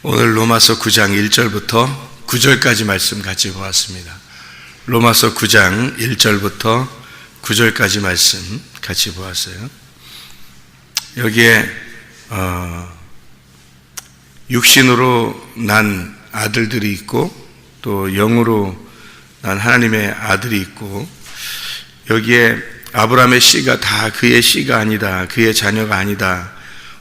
오늘 로마서 9장 1절부터 9절까지 말씀 같이 보았습니다. 로마서 9장 1절부터 9절까지 말씀 같이 보았어요. 여기에 육신으로 난 아들들이 있고 또 영으로 난 하나님의 아들이 있고, 여기에 아브라함의 씨가 다 그의 씨가 아니다, 그의 자녀가 아니다,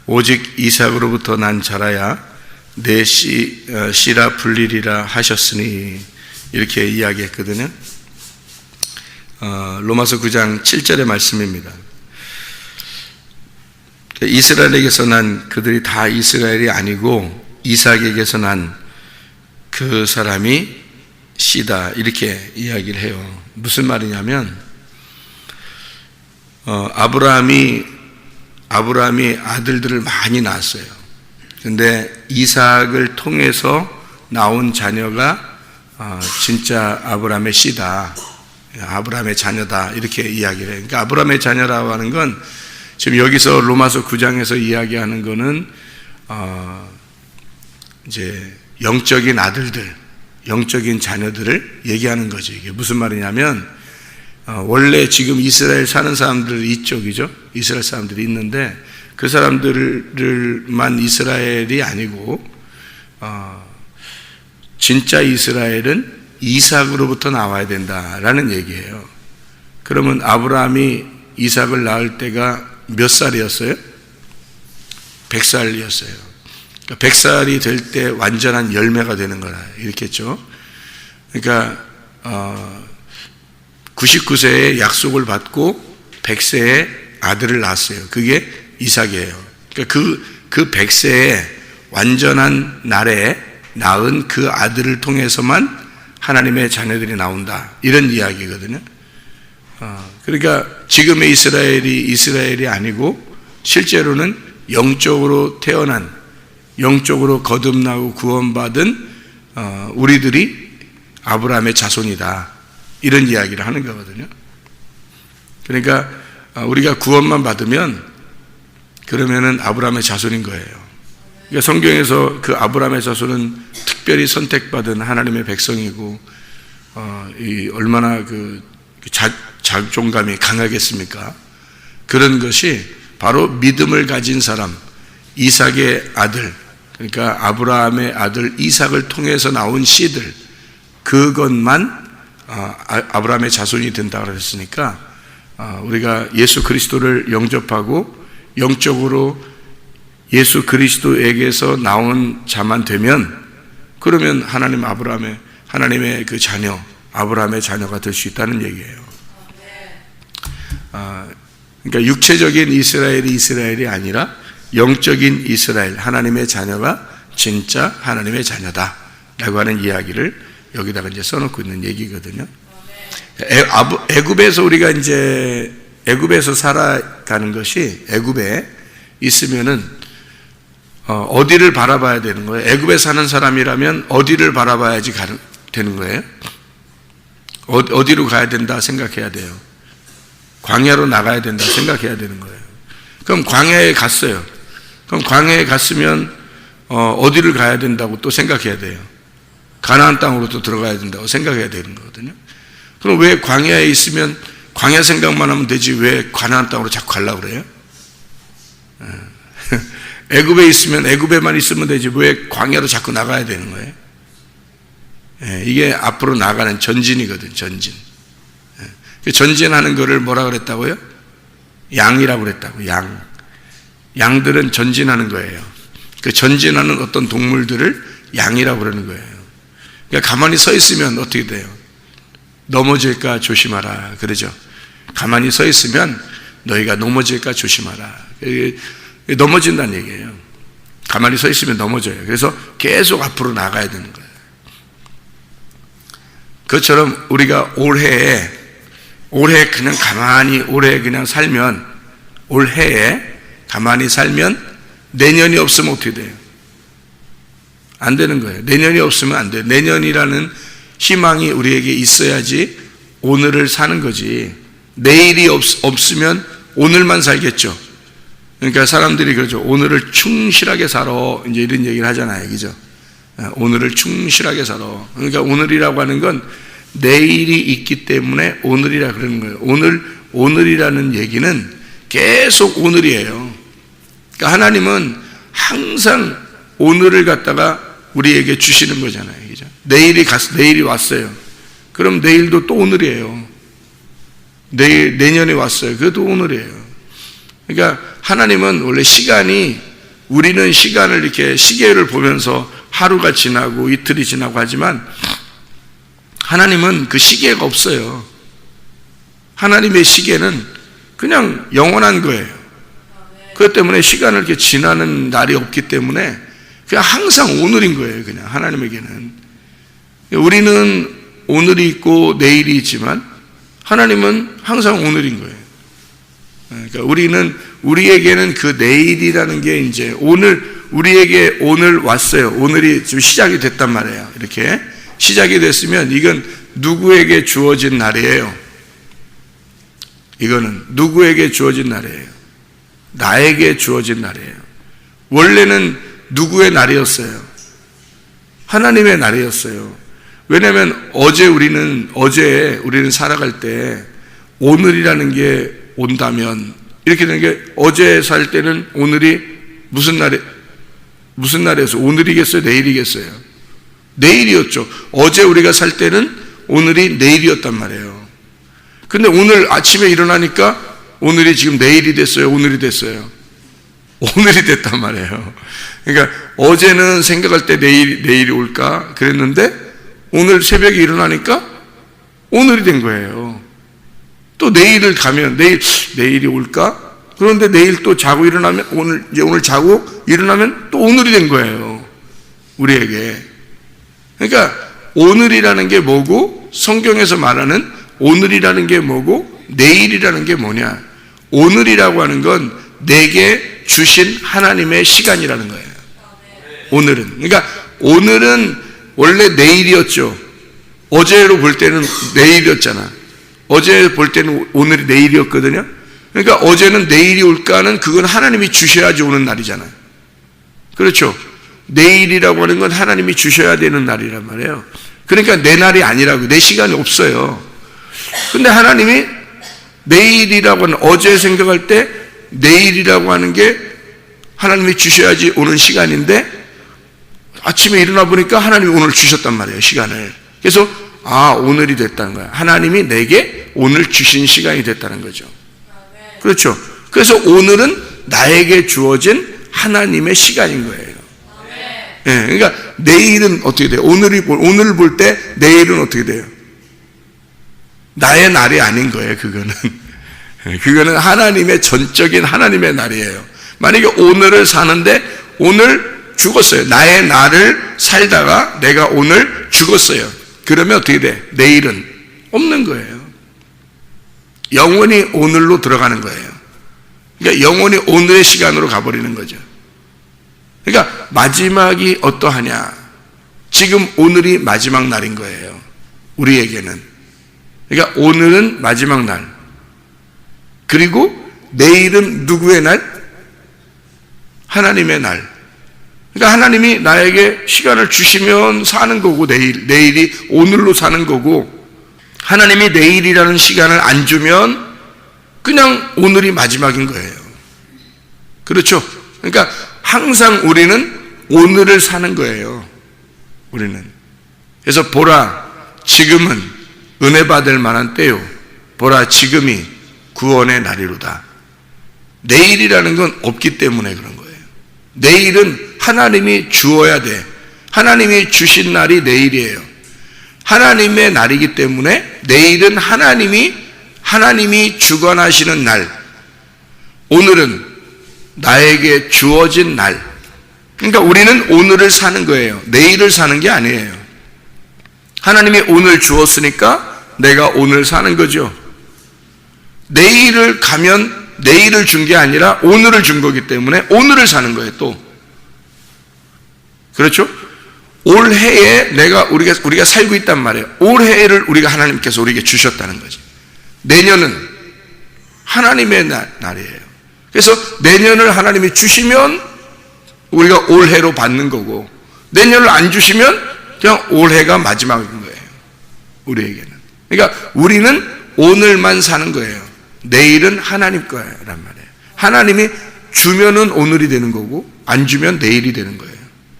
오직 이삭으로부터 난 자라야 내 씨라 불리리라 하셨으니, 이렇게 이야기했거든요. 로마서 9장 7절의 말씀입니다. 이스라엘에게서 난 그들이 다 이스라엘이 아니고 이삭에게서 난 그 사람이 씨다, 이렇게 이야기를 해요. 무슨 말이냐면 아브라함이 아들들을 많이 낳았어요. 근데 이삭을 통해서 나온 자녀가 진짜 아브라함의 씨다, 아브라함의 자녀다, 이렇게 이야기를 해요. 그러니까 아브라함의 자녀라고 하는 건 지금 여기서 로마서 9장에서 이야기하는 거는 이제 영적인 아들들, 영적인 자녀들을 얘기하는 거죠. 이게 무슨 말이냐면 원래 지금 이스라엘 사는 사람들이 이쪽이죠. 이스라엘 사람들이 있는데 그 사람들만 이스라엘이 아니고 진짜 이스라엘은 이삭으로부터 나와야 된다라는 얘기예요. 그러면 아브라함이 이삭을 낳을 때가 몇 살이었어요? 100살이었어요. 100살이 될 때 완전한 열매가 되는 거라 이렇게 했죠. 그러니까 99세에 약속을 받고 100세에 아들을 낳았어요. 그게 이삭이에요. 그러니까 그 100세에 완전한 날에 낳은 그 아들을 통해서만 하나님의 자녀들이 나온다, 이런 이야기거든요. 그러니까 지금의 이스라엘이 아니고 실제로는 영적으로 태어난, 영적으로 거듭나고 구원받은 우리들이 아브라함의 자손이다, 이런 이야기를 하는 거거든요. 그러니까 우리가 구원만 받으면 그러면은 아브라함의 자손인 거예요. 그러니까 성경에서 그 아브라함의 자손은 특별히 선택받은 하나님의 백성이고 얼마나 그 자존감이 강하겠습니까? 그런 것이 바로 믿음을 가진 사람, 이삭의 아들, 그러니까 아브라함의 아들 이삭을 통해서 나온 씨들, 그것만 아브라함의 자손이 된다고 그랬으니까 우리가 예수 그리스도를 영접하고 영적으로 예수 그리스도에게서 나온 자만 되면, 그러면 하나님의 그 자녀, 아브라함의 자녀가 될 수 있다는 얘기예요. 그러니까 육체적인 이스라엘이 아니라 영적인 이스라엘, 하나님의 자녀가 진짜 하나님의 자녀다 라고 하는 이야기를 여기다가 이제 써놓고 있는 얘기거든요. 애굽에서 우리가 이제 애굽에서 살아가는 것이, 애굽에 있으면은 어디를 바라봐야 되는 거예요? 애굽에 사는 사람이라면 어디를 바라봐야지 되는 거예요? 어디로 가야 된다 생각해야 돼요? 광야로 나가야 된다 생각해야 되는 거예요. 그럼 광야에 갔어요. 그럼 광야에 갔으면 어디를 가야 된다고 또 생각해야 돼요? 가나안 땅으로 또 들어가야 된다고 생각해야 되는 거거든요. 그럼 왜 광야에 있으면 광야 생각만 하면 되지 왜 가나안 땅으로 자꾸 가려고 그래요? 애굽에 있으면 애굽에만 있으면 되지 왜 광야로 자꾸 나가야 되는 거예요? 이게 앞으로 나가는 전진이거든, 전진. 전진하는 거를 뭐라 그랬다고요? 양이라고 그랬다고, 양. 양들은 전진하는 거예요. 그 전진하는 어떤 동물들을 양이라고 그러는 거예요. 그러니까 가만히 서 있으면 어떻게 돼요? 넘어질까 조심하라, 그러죠. 가만히 서 있으면 너희가 넘어질까 조심하라. 넘어진다는 얘기예요. 가만히 서 있으면 넘어져요. 그래서 계속 앞으로 나가야 되는 거예요. 그것처럼 우리가 올해 그냥 가만히 그냥 살면, 올해에 가만히 살면 내년이 없으면 어떻게 돼요? 안 되는 거예요. 내년이 없으면 안 돼요. 내년이라는 희망이 우리에게 있어야지 오늘을 사는 거지. 내일이 없으면 오늘만 살겠죠. 그러니까 사람들이 그러죠. 오늘을 충실하게 살아. 이제 이런 얘기를 하잖아요. 그죠? 오늘을 충실하게 살아. 그러니까 오늘이라고 하는 건 내일이 있기 때문에 오늘이라 그러는 거예요. 오늘이라는 얘기는 계속 오늘이에요. 그러니까 하나님은 항상 오늘을 갖다가 우리에게 주시는 거잖아요. 그죠? 내일이 왔어요. 그럼 내일도 또 오늘이에요. 내년에 왔어요. 그것도 오늘이에요. 그러니까 하나님은 원래 우리는 시간을 이렇게 시계를 보면서 하루가 지나고 이틀이 지나고 하지만 하나님은 그 시계가 없어요. 하나님의 시계는 그냥 영원한 거예요. 그것 때문에 시간을 이렇게 지나는 날이 없기 때문에 그냥 항상 오늘인 거예요. 그냥 하나님에게는. 우리는 오늘이 있고 내일이 있지만 하나님은 항상 오늘인 거예요. 그러니까 우리에게는 그 내일이라는 게 이제 우리에게 오늘 왔어요. 오늘이 지금 시작이 됐단 말이에요. 이렇게 시작이 됐으면 이건 누구에게 주어진 날이에요. 이거는 누구에게 주어진 날이에요. 나에게 주어진 날이에요. 원래는 누구의 날이었어요? 하나님의 날이었어요. 왜냐하면 어제 우리는 살아갈 때 오늘이라는 게 온다면 이렇게 되는 게 어제 살 때는 오늘이 무슨 날이었어? 오늘이겠어요? 내일이겠어요? 내일이었죠. 어제 우리가 살 때는 오늘이 내일이었단 말이에요. 근데 오늘 아침에 일어나니까 오늘이 지금 내일이 됐어요? 오늘이 됐어요? 오늘이 됐단 말이에요. 그러니까 어제는 생각할 때 내일이 올까 그랬는데 오늘 새벽에 일어나니까 오늘이 된 거예요. 또 내일을 가면 내일이 올까? 그런데 내일 또 자고 일어나면 오늘 자고 일어나면 또 오늘이 된 거예요. 우리에게. 그러니까 오늘이라는 게 뭐고 성경에서 말하는 오늘이라는 게 뭐고 내일이라는 게 뭐냐? 오늘이라고 하는 건 내게 주신 하나님의 시간이라는 거예요. 오늘은. 그러니까 오늘은 원래 내일이었죠. 어제로 볼 때는 내일이었잖아. 어제 볼 때는 오늘이 내일이었거든요. 그러니까 어제는 내일이 올까는 그건 하나님이 주셔야지 오는 날이잖아요. 그렇죠. 내일이라고 하는 건 하나님이 주셔야 되는 날이란 말이에요. 그러니까 내 날이 아니라고, 내 시간이 없어요. 근데 하나님이 내일이라고 하는, 어제 생각할 때 내일이라고 하는 게 하나님이 주셔야지 오는 시간인데 아침에 일어나 보니까 하나님이 오늘 주셨단 말이에요, 시간을. 그래서 오늘이 됐다는 거야. 하나님이 내게 오늘 주신 시간이 됐다는 거죠. 그렇죠. 그래서 오늘은 나에게 주어진 하나님의 시간인 거예요. 예, 그러니까 내일은 어떻게 돼요? 오늘을 볼 때 내일은 어떻게 돼요? 나의 날이 아닌 거예요, 그거는. 그거는 하나님의 전적인 하나님의 날이에요. 만약에 오늘을 사는데 오늘 죽었어요. 나의 날을 살다가 내가 오늘 죽었어요. 그러면 어떻게 돼? 내일은 없는 거예요. 영원히 오늘로 들어가는 거예요. 그러니까 영원히 오늘의 시간으로 가버리는 거죠. 그러니까 마지막이 어떠하냐? 지금 오늘이 마지막 날인 거예요. 우리에게는. 그러니까 오늘은 마지막 날. 그리고 내일은 누구의 날? 하나님의 날. 그러니까 하나님이 나에게 시간을 주시면 사는 거고, 내일이 오늘로 사는 거고, 하나님이 내일이라는 시간을 안 주면 그냥 오늘이 마지막인 거예요. 그렇죠? 그러니까 항상 우리는 오늘을 사는 거예요. 우리는. 그래서 보라, 지금은 은혜 받을 만한 때요. 보라, 지금이 구원의 날이로다. 내일이라는 건 없기 때문에 그런 거예요. 내일은 하나님이 주어야 돼. 하나님이 주신 날이 내일이에요. 하나님의 날이기 때문에 내일은 하나님이 주관하시는 날. 오늘은 나에게 주어진 날. 그러니까 우리는 오늘을 사는 거예요. 내일을 사는 게 아니에요. 하나님이 오늘 주었으니까 내가 오늘 사는 거죠. 내일을 가면 내일을 준 게 아니라 오늘을 준 거기 때문에 오늘을 사는 거예요, 또. 그렇죠? 올해에 우리가 살고 있단 말이에요. 올해를 하나님께서 우리에게 주셨다는 거죠. 내년은 하나님의 날이에요. 그래서 내년을 하나님이 주시면 우리가 올해로 받는 거고, 내년을 안 주시면 그냥 올해가 마지막인 거예요. 우리에게는. 그러니까 우리는 오늘만 사는 거예요. 내일은 하나님 거란 말이에요. 하나님이 주면은 오늘이 되는 거고 안 주면 내일이 되는 거예요.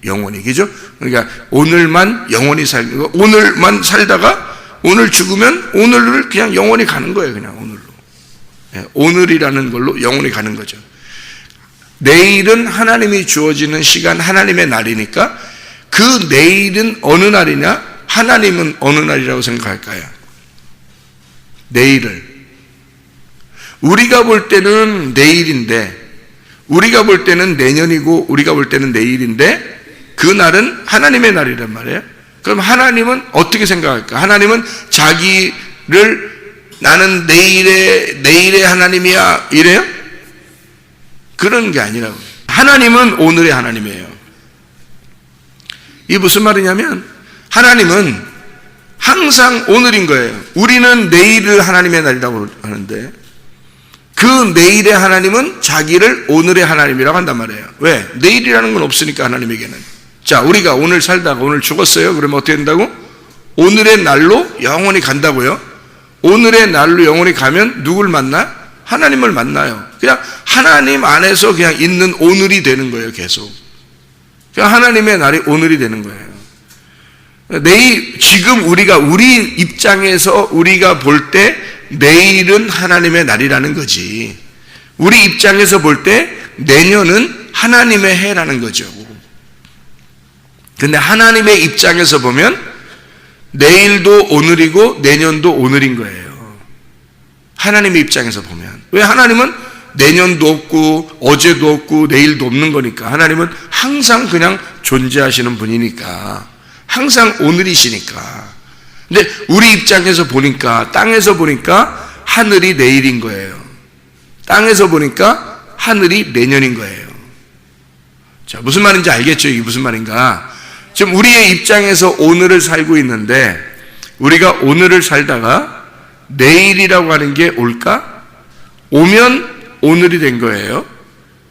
영원히. 그죠? 그러니까 오늘만 영원히 살는 거. 오늘만 살다가 오늘 죽으면 오늘을 그냥 영원히 가는 거예요. 그냥 오늘로. 오늘이라는 걸로 영원히 가는 거죠. 내일은 하나님이 주어지는 시간, 하나님의 날이니까 그 내일은 어느 날이냐? 하나님은 어느 날이라고 생각할까요? 내일을. 우리가 볼 때는 내일인데, 우리가 볼 때는 내년이고, 우리가 볼 때는 내일인데, 그 날은 하나님의 날이란 말이에요. 그럼 하나님은 어떻게 생각할까? 하나님은 자기를 나는 내일의 하나님이야 이래요? 그런 게 아니라고. 하나님은 오늘의 하나님이에요. 이게 무슨 말이냐면 하나님은 항상 오늘인 거예요. 우리는 내일을 하나님의 날이라고 하는데 그 내일의 하나님은 자기를 오늘의 하나님이라고 한단 말이에요. 왜? 내일이라는 건 없으니까 하나님에게는. 자, 우리가 오늘 살다가 오늘 죽었어요. 그러면 어떻게 된다고? 오늘의 날로 영원히 간다고요? 오늘의 날로 영원히 가면 누굴 만나? 하나님을 만나요. 그냥 하나님 안에서 그냥 있는 오늘이 되는 거예요. 계속. 그냥 하나님의 날이 오늘이 되는 거예요. 지금 우리 입장에서 우리가 볼 때 내일은 하나님의 날이라는 거지. 우리 입장에서 볼 때 내년은 하나님의 해라는 거죠. 근데 하나님의 입장에서 보면 내일도 오늘이고 내년도 오늘인 거예요. 하나님의 입장에서 보면. 왜? 하나님은 내년도 없고 어제도 없고 내일도 없는 거니까. 하나님은 항상 그냥 존재하시는 분이니까. 항상 오늘이시니까. 근데 우리 입장에서 보니까, 땅에서 보니까 하늘이 내일인 거예요. 땅에서 보니까 하늘이 내년인 거예요. 자, 무슨 말인지 알겠죠? 이게 무슨 말인가? 지금 우리의 입장에서 오늘을 살고 있는데 우리가 오늘을 살다가 내일이라고 하는 게 올까? 오면 오늘이 된 거예요.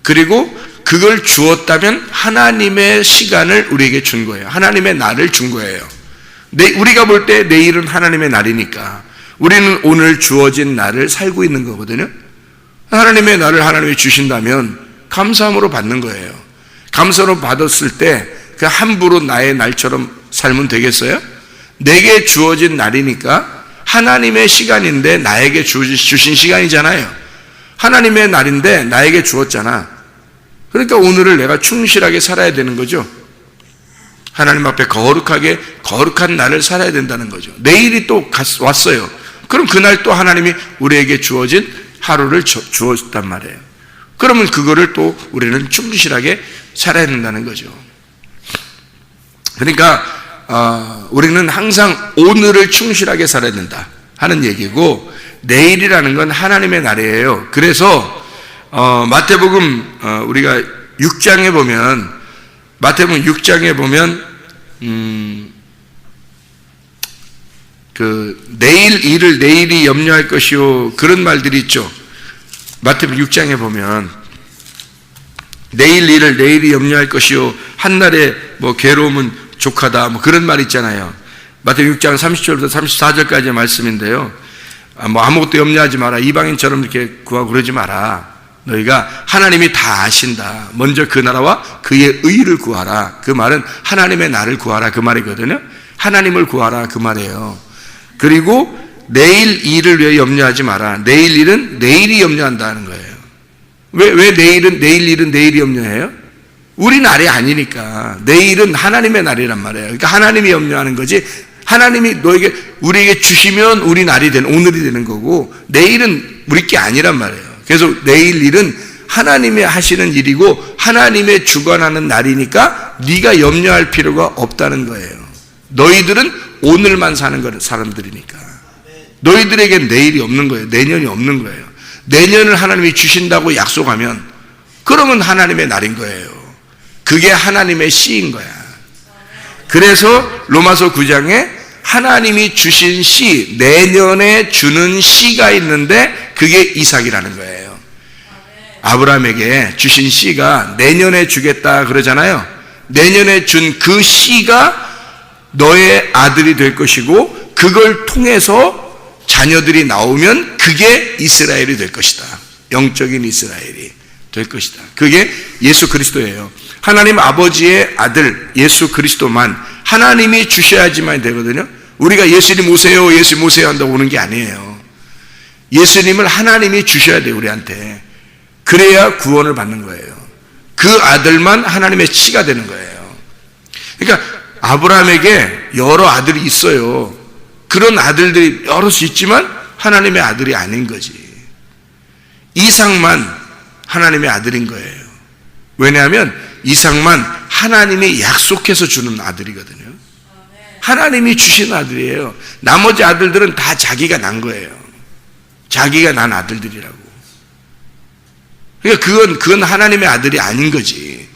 그리고 그걸 주었다면 하나님의 시간을 우리에게 준 거예요. 하나님의 날을 준 거예요. 우리가 볼 때 내일은 하나님의 날이니까 우리는 오늘 주어진 날을 살고 있는 거거든요. 하나님의 날을 하나님이 주신다면 감사함으로 받는 거예요. 감사로 받았을 때 그 함부로 나의 날처럼 살면 되겠어요? 내게 주어진 날이니까 하나님의 시간인데 나에게 주신 시간이잖아요. 하나님의 날인데 나에게 주었잖아. 그러니까 오늘을 내가 충실하게 살아야 되는 거죠. 하나님 앞에 거룩한 날을 살아야 된다는 거죠. 내일이 또 왔어요. 그럼 그날 또 하나님이 우리에게 주어진 하루를 주었단 말이에요. 그러면 그거를 또 우리는 충실하게 살아야 된다는 거죠. 그러니까 우리는 항상 오늘을 충실하게 살아야 된다 하는 얘기고, 내일이라는 건 하나님의 날이에요. 그래서 마태복음 우리가 6장에 보면, 마태복음 6장에 보면 내일 일을 내일이 염려할 것이요, 그런 말들이 있죠. 마태복음 6장에 보면 내일 일을 내일이 염려할 것이요, 한날에 뭐 괴로움은 족하다, 뭐 그런 말 있잖아요. 마태복음 6장 30절부터 34절까지의 말씀인데요. 뭐 아무것도 염려하지 마라, 이방인처럼 이렇게 구하고 그러지 마라. 너희가 하나님이 다 아신다. 먼저 그 나라와 그의 의를 구하라. 그 말은 하나님의 나를 구하라 그 말이거든요. 하나님을 구하라 그 말이에요. 그리고 내일 일을 위해 염려하지 마라. 내일 일은 내일이 염려한다는 거예요. 왜 내일 일은 내일이 염려해요? 우리 날이 아니니까. 내일은 하나님의 날이란 말이에요. 그러니까 하나님이 염려하는 거지, 하나님이 우리에게 주시면 우리 날이 오늘이 되는 거고, 내일은 우리 게 아니란 말이에요. 그래서 내일 일은 하나님이 하시는 일이고 하나님의 주관하는 날이니까 네가 염려할 필요가 없다는 거예요. 너희들은 오늘만 사는 사람들이니까. 너희들에겐 내일이 없는 거예요. 내년이 없는 거예요. 내년을 하나님이 주신다고 약속하면 그러면 하나님의 날인 거예요. 그게 하나님의 씨인 거야. 그래서 로마서 9장에 하나님이 주신 씨, 내년에 주는 씨가 있는데 그게 이삭이라는 거예요. 아브라함에게 주신 씨가 내년에 주겠다 그러잖아요. 내년에 준 그 씨가 너의 아들이 될 것이고 그걸 통해서 자녀들이 나오면 그게 이스라엘이 될 것이다. 영적인 이스라엘이 될 것이다. 그게 예수 그리스도예요. 하나님 아버지의 아들 예수 그리스도만 하나님이 주셔야지만 되거든요. 우리가 예수님 오세요, 예수님 오세요 한다고 오는 게 아니에요. 예수님을 하나님이 주셔야 돼요, 우리한테. 그래야 구원을 받는 거예요. 그 아들만 하나님의 씨가 되는 거예요. 그러니까 아브라함에게 여러 아들이 있어요. 그런 아들들이 여럿이 있지만 하나님의 아들이 아닌 거지. 이삭만 하나님의 아들인 거예요. 왜냐하면 이삭만 하나님이 약속해서 주는 아들이거든요. 하나님이 주신 아들이에요. 나머지 아들들은 다 자기가 난 거예요. 자기가 난 아들들이라고. 그러니까 그건 하나님의 아들이 아닌 거지.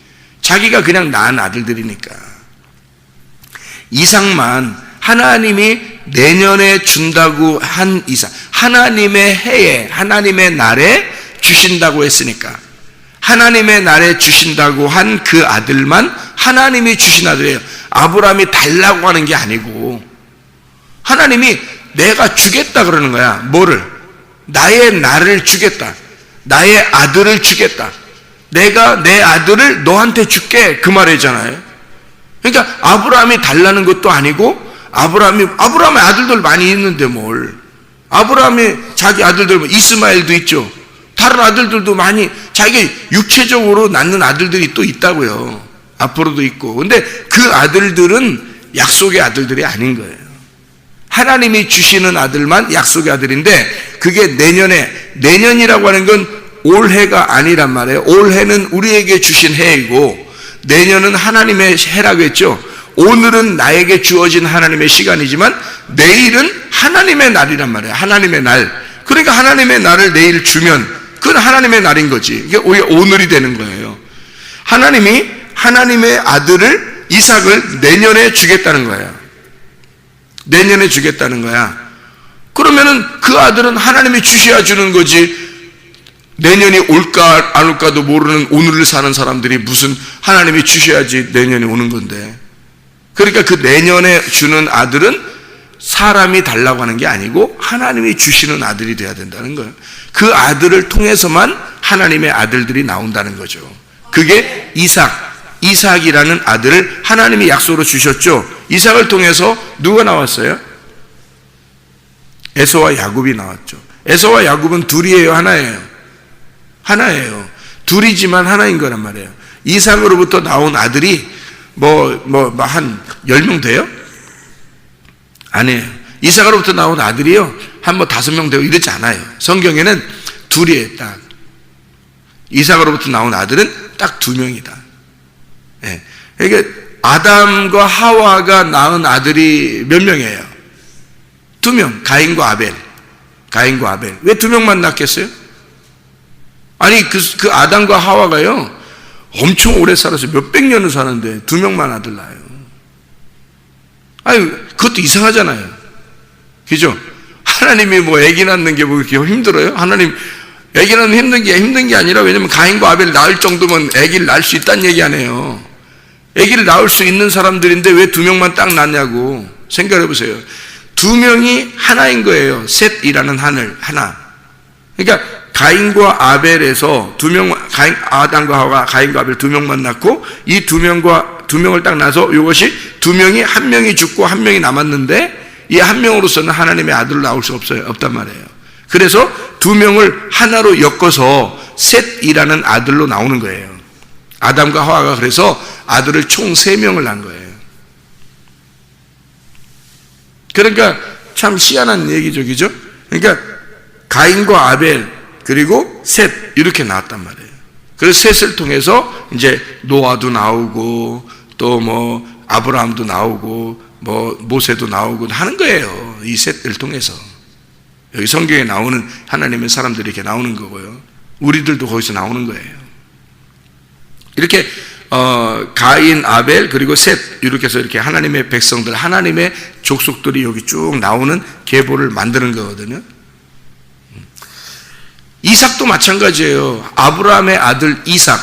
자기가 그냥 낳은 아들들이니까. 이삭만 하나님이 내년에 준다고 한 이삭, 하나님의 해에, 하나님의 날에 주신다고 했으니까, 하나님의 날에 주신다고 한 그 아들만 하나님이 주신 아들이에요. 아브라함이 달라고 하는 게 아니고, 하나님이 내가 주겠다 그러는 거야. 뭐를? 나의 날을 주겠다. 나의 아들을 주겠다. 내가 내 아들을 너한테 줄게. 그 말이잖아요. 그러니까 아브라함이 달라는 것도 아니고, 아브라함의 아들들 많이 있는데 뭘. 아브라함이 자기 아들들, 이스마엘도 있죠. 다른 아들들도 많이, 자기 육체적으로 낳는 아들들이 또 있다고요. 앞으로도 있고. 근데 그 아들들은 약속의 아들들이 아닌 거예요. 하나님이 주시는 아들만 약속의 아들인데, 그게 내년이라고 하는 건 올해가 아니란 말이에요. 올해는 우리에게 주신 해이고, 내년은 하나님의 해라고 했죠. 오늘은 나에게 주어진 하나님의 시간이지만 내일은 하나님의 날이란 말이에요. 하나님의 날. 그러니까 하나님의 날을 내일 주면 그건 하나님의 날인 거지. 이게 오늘이 되는 거예요. 하나님이 하나님의 아들을 이삭을 내년에 주겠다는 거예요. 내년에 주겠다는 거야. 그러면은 그 아들은 하나님이 주셔야 주는 거지. 내년이 올까 안 올까도 모르는 오늘을 사는 사람들이 무슨 하나님이 주셔야지 내년에 오는 건데. 그러니까 그 내년에 주는 아들은 사람이 달라고 하는 게 아니고 하나님이 주시는 아들이 돼야 된다는 거예요. 그 아들을 통해서만 하나님의 아들들이 나온다는 거죠. 그게 이삭이라는 아들을 하나님이 약속으로 주셨죠. 이삭을 통해서 누가 나왔어요? 에서와 야곱이 나왔죠. 에서와 야곱은 둘이에요, 하나예요. 둘이지만 하나인 거란 말이에요. 이삭으로부터 나온 아들이 한 10명 돼요? 아니에요. 이삭으로부터 나온 아들이요, 한 5명 되고 이러지 않아요. 성경에는 둘이에요, 딱. 이삭으로부터 나온 아들은 딱 2명이다. 예. 그러니까 아담과 하와가 낳은 아들이 몇 명이에요? 2명. 가인과 아벨. 왜 2명만 낳겠어요? 아니, 그 아담과 하와가요, 엄청 오래 살았어요. 몇백 년을 사는데 2명만 아들 낳아요. 아니, 그것도 이상하잖아요. 그죠? 하나님이 아기 낳는 게 그렇게 힘들어요? 하나님, 아기 낳는 힘든 게 아니라, 왜냐면 가인과 아벨 낳을 정도면 아기를 낳을 수 있다는 얘기 아니에요. 아기를 낳을 수 있는 사람들인데 왜 2명만 딱 낳냐고 생각해 보세요. 2명이 하나인 거예요. 셋이라는 하나. 그러니까 가인과 아벨에서 아담과 하와가 가인과 아벨 2명만 낳고, 이 2명을 딱 낳아서 이것이 2명이 한 명이 죽고 한 명이 남았는데, 이 한 명으로서는 하나님의 아들을 낳을 수 없단 말이에요. 그래서 2명을 하나로 엮어서 셋이라는 아들로 나오는 거예요. 아담과 하와가 그래서 아들을 총 3명을 낳은 거예요. 그러니까 참 희한한 얘기죠, 그죠? 그러니까 가인과 아벨 그리고 셋 이렇게 나왔단 말이에요. 그래서 셋을 통해서 이제 노아도 나오고 또 아브라함도 나오고 모세도 나오고 하는 거예요. 이 셋을 통해서. 여기 성경에 나오는 하나님의 사람들이 이렇게 나오는 거고요. 우리들도 거기서 나오는 거예요. 이렇게 가인, 아벨 그리고 셋 이렇게 해서 이렇게 하나님의 백성들, 하나님의 족속들이 여기 쭉 나오는 계보를 만드는 거거든요. 이삭도 마찬가지예요. 아브라함의 아들 이삭,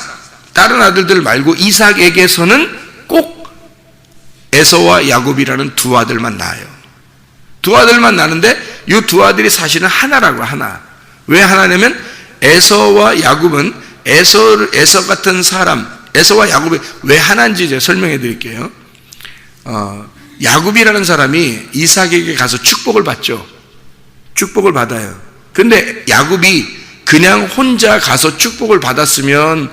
다른 아들들 말고 이삭에게서는 에서와 야곱이라는 두 아들만 낳아요. 두 아들만 낳는데 이 두 아들이 사실은 하나라고. 하나. 왜 하나냐면 에서와 야곱은 에서 같은 사람, 에서와 야곱이 왜 하나인지 이제 설명해 드릴게요. 야곱이라는 사람이 이삭에게 가서 축복을 받죠. 축복을 받아요. 근데 야곱이 그냥 혼자 가서 축복을 받았으면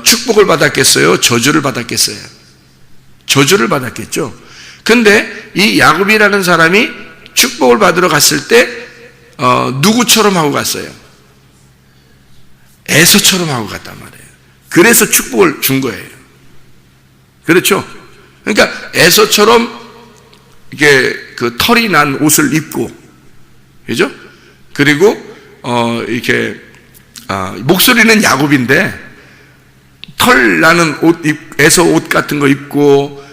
축복을 받았겠어요? 저주를 받았겠어요? 저주를 받았겠죠. 근데 이 야곱이라는 사람이 축복을 받으러 갔을 때 누구처럼 하고 갔어요? 에서처럼 하고 갔단 말이에요. 그래서 축복을 준 거예요. 그렇죠? 그러니까 에서처럼 이게 그 털이 난 옷을 입고, 그죠? 그리고 이렇게 목소리는 야곱인데 털 나는 에서 옷 같은 거 입고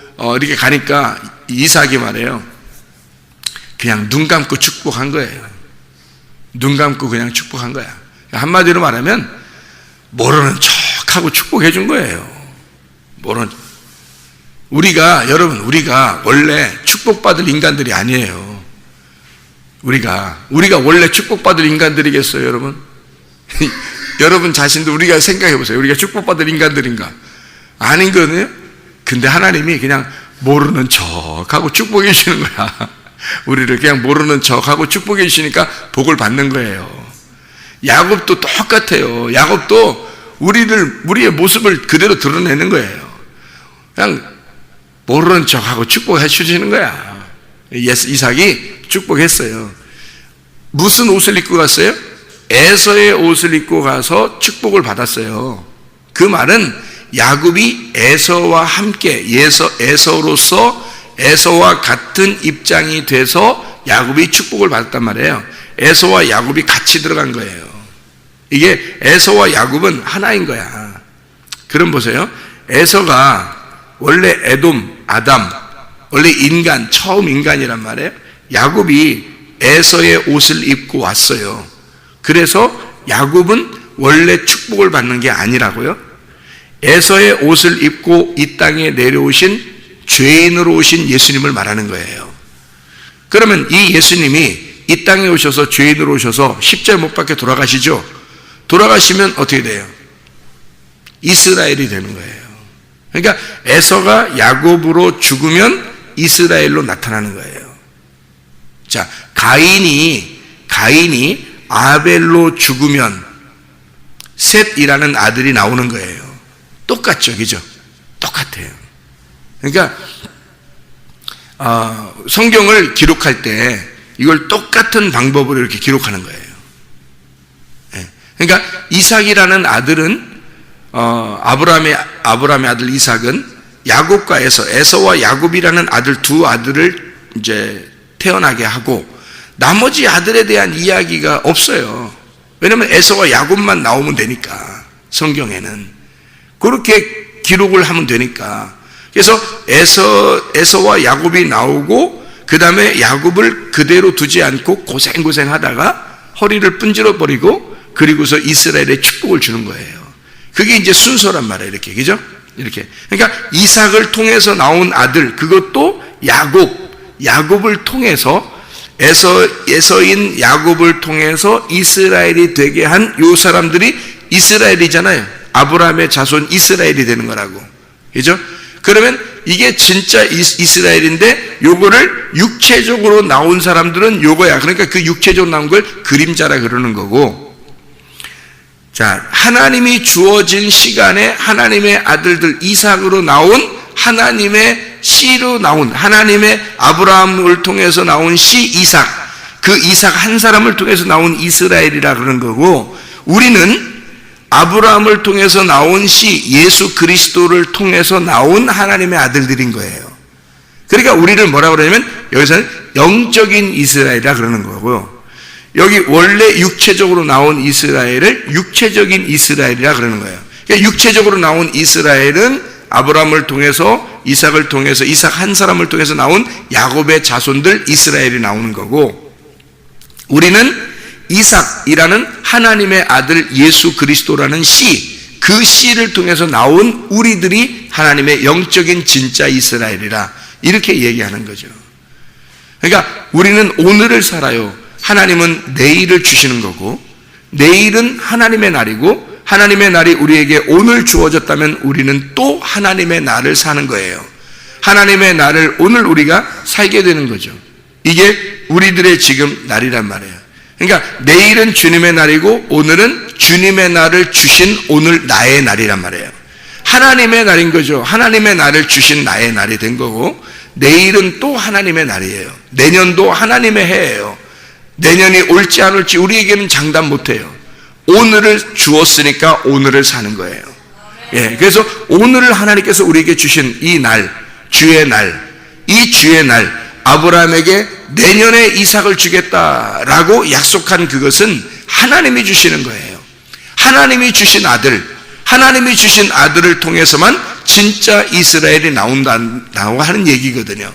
이렇게 가니까 이삭이 말해요. 그냥 눈 감고 축복한 거예요. 눈 감고 그냥 축복한 거야. 한마디로 말하면 모르는 척하고 축복해 준 거예요. 여러분, 우리가 원래 축복받을 인간들이 아니에요. 우리가 원래 축복받을 인간들이겠어요, 여러분? 여러분 자신도 우리가 생각해 보세요. 우리가 축복받을 인간들인가? 아닌 거네요? 근데 하나님이 그냥 모르는 척하고 축복해 주시는 거야. 우리를 그냥 모르는 척하고 축복해 주시니까 복을 받는 거예요. 야곱도 똑같아요. 야곱도 우리의 모습을 그대로 드러내는 거예요. 그냥 모르는 척하고 축복해 주시는 거야. 이삭이 축복했어요. 무슨 옷을 입고 갔어요? 에서의 옷을 입고 가서 축복을 받았어요. 그 말은 야곱이 에서와 함께 에서로서 에서와 같은 입장이 돼서 야곱이 축복을 받았단 말이에요. 에서와 야곱이 같이 들어간 거예요. 이게 에서와 야곱은 하나인 거야. 그럼 보세요. 에서가 원래 에돔, 아담, 원래 인간, 처음 인간이란 말이에요. 야곱이 에서의 옷을 입고 왔어요. 그래서 야곱은 원래 축복을 받는 게 아니라고요. 에서의 옷을 입고 이 땅에 내려오신 죄인으로 오신 예수님을 말하는 거예요. 그러면 이 예수님이 이 땅에 오셔서 죄인으로 오셔서 십자가 못 박혀 돌아가시죠. 돌아가시면 어떻게 돼요? 이스라엘이 되는 거예요. 그러니까 에서가 야곱으로 죽으면 이스라엘로 나타나는 거예요. 자, 가인이 아벨로 죽으면 셋이라는 아들이 나오는 거예요. 똑같죠, 그죠? 똑같아요. 그러니까 성경을 기록할 때 이걸 똑같은 방법으로 이렇게 기록하는 거예요. 그러니까 이삭이라는 아들은 아브라함의 아들 이삭은 야곱과 에서와 야곱이라는 두 아들을 이제 태어나게 하고 나머지 아들에 대한 이야기가 없어요. 왜냐하면 에서와 야곱만 나오면 되니까 성경에는 그렇게 기록을 하면 되니까. 그래서 에서와 야곱이 나오고 그 다음에 야곱을 그대로 두지 않고 고생하다가 허리를 분질러 버리고 그리고서 이스라엘에 축복을 주는 거예요. 그게 이제 순서란 말이에요. 이렇게, 그죠? 이렇게. 그러니까 이삭을 통해서 나온 아들, 그것도 야곱을 통해서 에서인 야곱을 통해서 이스라엘이 되게 한 요 사람들이 이스라엘이잖아요. 아브라함의 자손 이스라엘이 되는 거라고. 그죠? 그러면 이게 진짜 이스라엘인데 요거를 육체적으로 나온 사람들은 요거야. 그러니까 그 육체적으로 나온 걸 그림자라 그러는 거고. 자, 하나님이 주어진 시간에 하나님의 아들들 이삭으로 나온 하나님의 씨로 나온 하나님의 아브라함을 통해서 나온 씨 이삭, 그 이삭 한 사람을 통해서 나온 이스라엘이라 그러는 거고, 우리는 아브라함을 통해서 나온 씨 예수 그리스도를 통해서 나온 하나님의 아들들인 거예요. 그러니까 우리를 뭐라고 그러냐면 여기서는 영적인 이스라엘이라 그러는 거고, 여기 원래 육체적으로 나온 이스라엘을 육체적인 이스라엘이라 그러는 거예요. 그러니까 육체적으로 나온 이스라엘은 아브라함을 통해서 이삭을 통해서 이삭 한 사람을 통해서 나온 야곱의 자손들 이스라엘이 나오는 거고, 우리는 이삭이라는 하나님의 아들 예수 그리스도라는 씨, 그 씨를 통해서 나온 우리들이 하나님의 영적인 진짜 이스라엘이라 이렇게 얘기하는 거죠. 그러니까 우리는 오늘을 살아요. 하나님은 내일을 주시는 거고, 내일은 하나님의 날이고, 하나님의 날이 우리에게 오늘 주어졌다면 우리는 또 하나님의 날을 사는 거예요. 하나님의 날을 오늘 우리가 살게 되는 거죠. 이게 우리들의 지금 날이란 말이에요. 그러니까 내일은 주님의 날이고 오늘은 주님의 날을 주신 오늘 나의 날이란 말이에요. 하나님의 날인 거죠. 하나님의 날을 주신 나의 날이 된 거고, 내일은 또 하나님의 날이에요. 내년도 하나님의 해예요. 내년이 올지 안 올지 우리에게는 장담 못해요. 오늘을 주었으니까 오늘을 사는 거예요. 예, 그래서 오늘을 하나님께서 우리에게 주신 이 날, 주의 날, 이 주의 날, 아브라함에게 내년에 이삭을 주겠다라고 약속한 그것은 하나님이 주시는 거예요. 하나님이 주신 아들, 하나님이 주신 아들을 통해서만 진짜 이스라엘이 나온다고 하는 얘기거든요.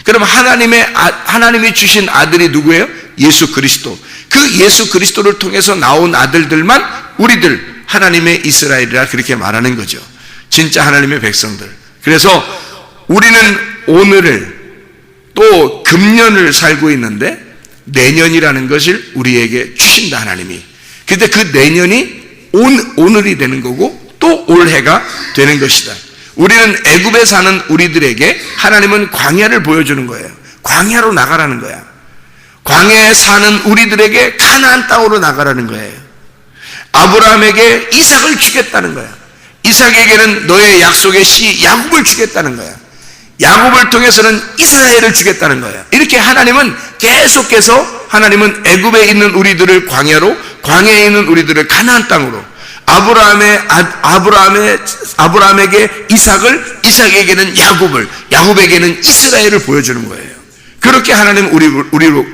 그럼 하나님이 주신 아들이 누구예요? 예수 그리스도. 그 예수 그리스도를 통해서 나온 아들들만 우리들 하나님의 이스라엘이라 그렇게 말하는 거죠. 진짜 하나님의 백성들. 그래서 우리는 오늘을 또 금년을 살고 있는데 내년이라는 것을 우리에게 주신다 하나님이. 근데 그 내년이 오늘이 되는 거고 또 올해가 되는 것이다. 우리는 애굽에 사는 우리들에게 하나님은 광야를 보여주는 거예요. 광야로 나가라는 거야. 광야에 사는 우리들에게 가나안 땅으로 나가라는 거예요. 아브라함에게 이삭을 주겠다는 거야. 이삭에게는 너의 약속의 씨 야곱을 주겠다는 거야. 야곱을 통해서는 이스라엘을 주겠다는 거예요. 이렇게 하나님은 계속해서 하나님은 애굽에 있는 우리들을 광야로, 광야에 있는 우리들을 가나안 땅으로, 아브라함에게 이삭을, 이삭에게는 야곱을, 야곱에게는 이스라엘을 보여주는 거예요. 그렇게 하나님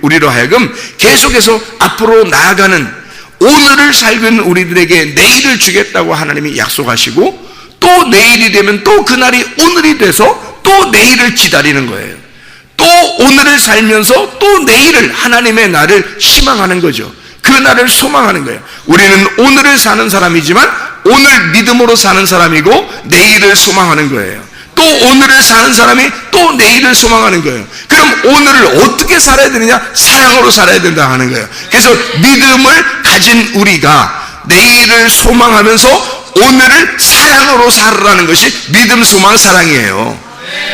우리로 하여금 계속해서 앞으로 나아가는 오늘을 살고 있는 우리들에게 내일을 주겠다고 하나님이 약속하시고, 또 내일이 되면 또 그날이 오늘이 돼서 또 내일을 기다리는 거예요. 또 오늘을 살면서 또 내일을, 하나님의 날을 희망하는 거죠. 그 날을 소망하는 거예요. 우리는 오늘을 사는 사람이지만 오늘 믿음으로 사는 사람이고 내일을 소망하는 거예요. 또 오늘을 사는 사람이 또 내일을 소망하는 거예요. 그럼 오늘을 어떻게 살아야 되느냐? 사랑으로 살아야 된다 하는 거예요. 그래서 믿음을 가진 우리가 내일을 소망하면서 오늘을 사랑으로 살으라는 것이 믿음, 소망, 사랑이에요.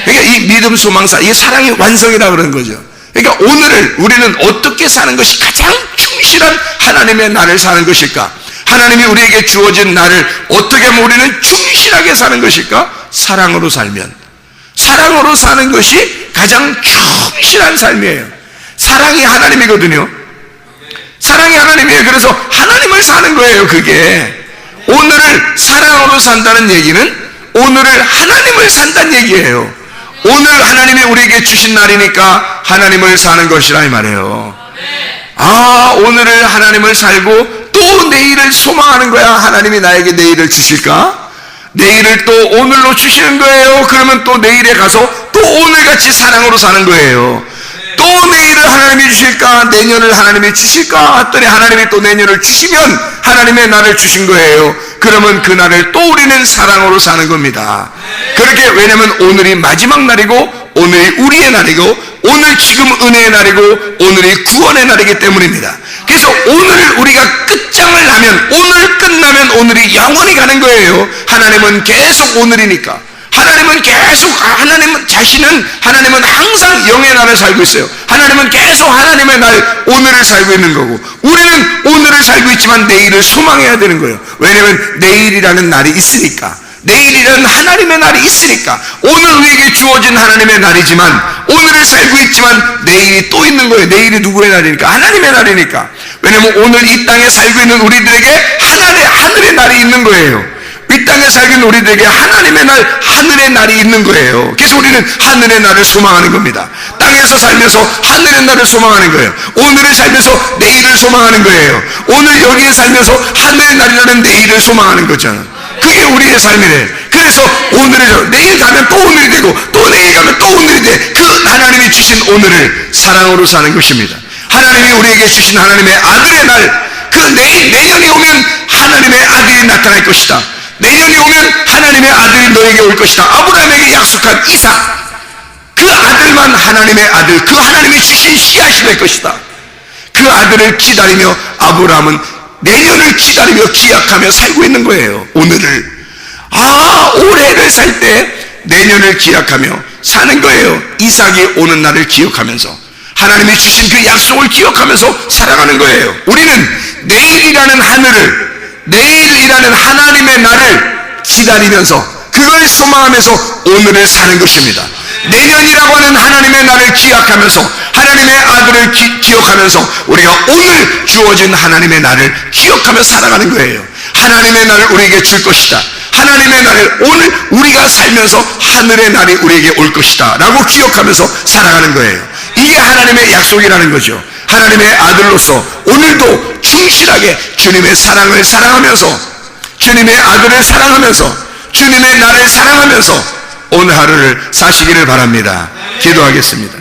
그러니까 이 믿음, 소망, 사랑, 이 사랑의 완성이라고 그러는 거죠. 그러니까 오늘을 우리는 어떻게 사는 것이 가장 충실한 하나님의 날을 사는 것일까? 하나님이 우리에게 주어진 날을 어떻게 하면 우리는 충실하게 사는 것일까? 사랑으로 살면, 사랑으로 사는 것이 가장 충실한 삶이에요. 사랑이 하나님이거든요. 사랑이 하나님이에요. 그래서 하나님을 사는 거예요. 그게 오늘을 사랑으로 산다는 얘기는 오늘을 하나님을 산다는 얘기예요. 오늘 하나님이 우리에게 주신 날이니까 하나님을 사는 것이라 이 말이에요. 오늘을 하나님을 살고 또 내일을 소망하는 거야. 하나님이 나에게 내일을 주실까? 내일을 또 오늘로 주시는 거예요. 그러면 또 내일에 가서 또 오늘같이 사랑으로 사는 거예요. 또 내일을 하나님이 주실까? 내년을 하나님이 주실까? 했더니 하나님이 또 내년을 주시면 하나님의 날을 주신 거예요. 그러면 그 날을 또 우리는 사랑으로 사는 겁니다. 그렇게, 왜냐하면 오늘이 마지막 날이고 오늘이 우리의 날이고 오늘 지금 은혜의 날이고 오늘이 구원의 날이기 때문입니다. 그래서 오늘 우리가 끝장을 나면, 오늘 끝나면 오늘이 영원히 가는 거예요. 하나님은 계속 오늘이니까. 하나님은 계속, 하나님은 자신은, 하나님은 항상 영의 날을 살고 있어요. 하나님은 계속 하나님의 날, 오늘을 살고 있는 거고, 우리는 오늘을 살고 있지만 내일을 소망해야 되는 거예요. 왜냐하면 내일이라는 날이 있으니까. 내일이라는 하나님의 날이 있으니까. 오늘 우리에게 주어진 하나님의 날이지만, 오늘을 살고 있지만 내일이 또 있는 거예요. 내일이 누구의 날이니까? 하나님의 날이니까. 왜냐하면 오늘 이 땅에 살고 있는 우리들에게 하늘의 날이 있는 거예요. 이 땅에 살고 있는 우리들에게 하나님의 날, 하늘의 날이 있는 거예요. 그래서 우리는 하늘의 날을 소망하는 겁니다. 땅에서 살면서 하늘의 날을 소망하는 거예요. 오늘을 살면서 내일을 소망하는 거예요. 오늘 여기에 살면서 하늘의 날이라는 내일을 소망하는 거잖아요. 그게 우리의 삶이래. 그래서 오늘을, 내일 가면 또 오늘이 되고 또 내일 가면 또 오늘이 돼. 그 하나님이 주신 오늘을 사랑으로 사는 것입니다. 하나님이 우리에게 주신 하나님의 아들의 날, 그 내년이 오면 하나님의 아들이 나타날 것이다. 내년이 오면 하나님의 아들이 너에게 올 것이다. 아브라함에게 약속한 이삭, 그 아들만 하나님의 아들, 그 하나님이 주신 씨앗이 될 것이다. 그 아들을 기다리며 아브라함은 내년을 기다리며 기약하며 살고 있는 거예요. 오늘을, 올해를 살 때 내년을 기약하며 사는 거예요. 이삭이 오는 날을 기억하면서, 하나님이 주신 그 약속을 기억하면서 살아가는 거예요. 우리는 내일이라는 하늘을, 내일이라는 하나님의 날을 기다리면서 그걸 소망하면서 오늘을 사는 것입니다. 내년이라고 하는 하나님의 날을 기약하면서, 하나님의 아들을 기억하면서 우리가 오늘 주어진 하나님의 날을 기억하며 살아가는 거예요. 하나님의 날을 우리에게 줄 것이다. 하나님의 날을 오늘 우리가 살면서 하늘의 날이 우리에게 올 것이다 라고 기억하면서 살아가는 거예요. 이게 하나님의 약속이라는 거죠. 하나님의 아들로서 오늘도 충실하게 주님의 사랑을 사랑하면서, 주님의 아들을 사랑하면서, 주님의 나를 사랑하면서 오늘 하루를 사시기를 바랍니다. 기도하겠습니다.